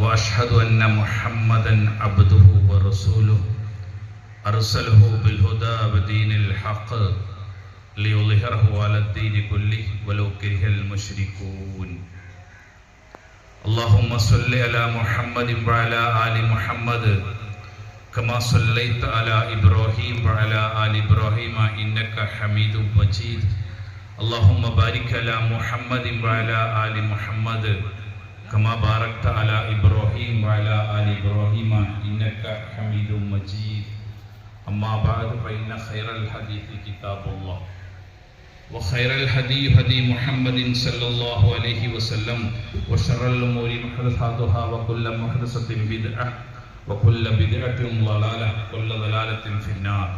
وأشهد أن محمدا عبده ورسوله أرسله بالهدى ودين الحق ليظهره على الدين كله ولو كره المشركون اللهم صل على محمد وعلى آل محمد كما صليت على إبراهيم وعلى آل إبراهيم إنك حميد مجيد اللهم بارك على محمد وعلى آل محمد كما باركت على إبراهيم وعلى آل إبراهيم إنك حميد مجيد أما بعد فإن خير الحديث كتاب الله وخير الهدي هدي محمد صلى الله عليه وسلم وشر الأمور محدثاتها وكل محدثة بدعة وكل بدعة ضلالة وكل ضلالة في النار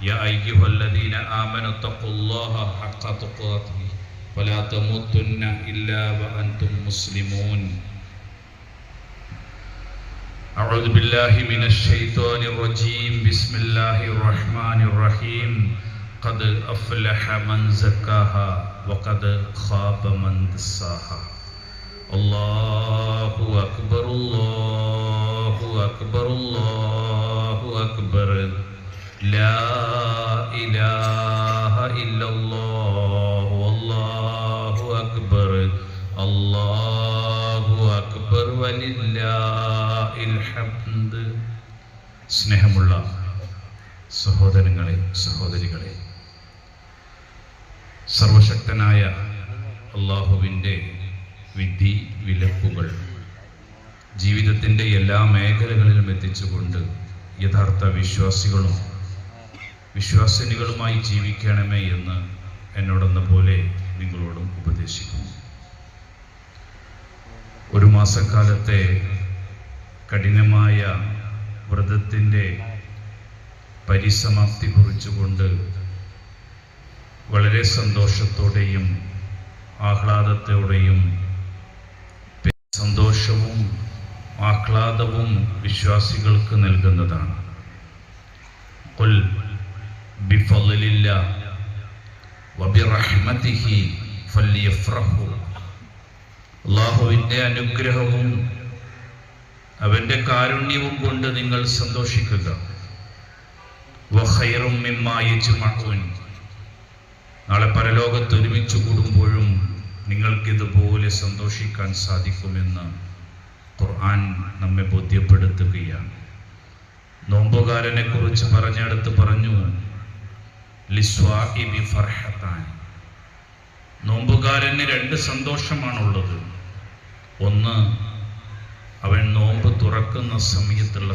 يا أيها الذين آمنوا اتقوا الله حق تقاته ولا تموتن إلا وأنتم مسلمون أعوذ بالله من الشيطان الرجيم بسم الله الرحمن الرحيم قد أفلح من زكاها وقد خاب من دساها الله أكبر الله أكبر الله أكبر لا إله إلا الله والله أكبر الله أكبر ولله الحمد. സ്നേഹമുള്ള സഹോദരങ്ങളെ സഹോദരികളെ, സർവശക്തനായ അല്ലാഹുവിൻ്റെ വിധി വിലക്കുകൾ ജീവിതത്തിൻ്റെ എല്ലാ മേഖലകളിലും എത്തിച്ചുകൊണ്ട് യഥാർത്ഥ വിശ്വാസികളും വിശ്വാസിനികളുമായി ജീവിക്കണമേ എന്ന് എന്നോടെന്ന പോലെ നിങ്ങളോടും ഉപദേശിക്കുന്നു. ഒരു മാസക്കാലത്തെ കഠിനമായ വ്രതത്തിൻ്റെ പരിസമാപ്തി കുറിച്ചുകൊണ്ട് വളരെ സന്തോഷത്തോടെയും ആഹ്ലാദത്തോടെയും, സന്തോഷവും ആഹ്ലാദവും വിശ്വാസികൾക്ക് നൽകുന്നതാണ്. ഖുൽ ബിഫളില്ലാഹി വബിറഹ്മതിഹി ഫല്യഫ്റഹു. അല്ലാഹുവിൻ്റെ അനുഗ്രഹവും അവൻ്റെ കാരുണ്യവും കൊണ്ട് നിങ്ങൾ സന്തോഷിക്കുക. വഖൈറും മിമ്മാ യജ്മഊൻ. നാളെ പരലോകത്ത് ഒരുമിച്ച് കൂടുമ്പോഴും നിങ്ങൾക്കിതുപോലെ സന്തോഷിക്കാൻ സാധിക്കുമെന്ന് ഖുർആൻ നമ്മെ ബോധ്യപ്പെടുത്തുകയാണ്. നോമ്പുകാരനെ കുറിച്ച് പറഞ്ഞെടുത്ത് പറഞ്ഞു, ലിസ്വാഇബി ഫർഹത്താൻ. നോമ്പുകാരന് രണ്ട് സന്തോഷമാണുള്ളത്. ഒന്ന്, അവൻ നോമ്പ് തുറക്കുന്ന സമയത്തുള്ള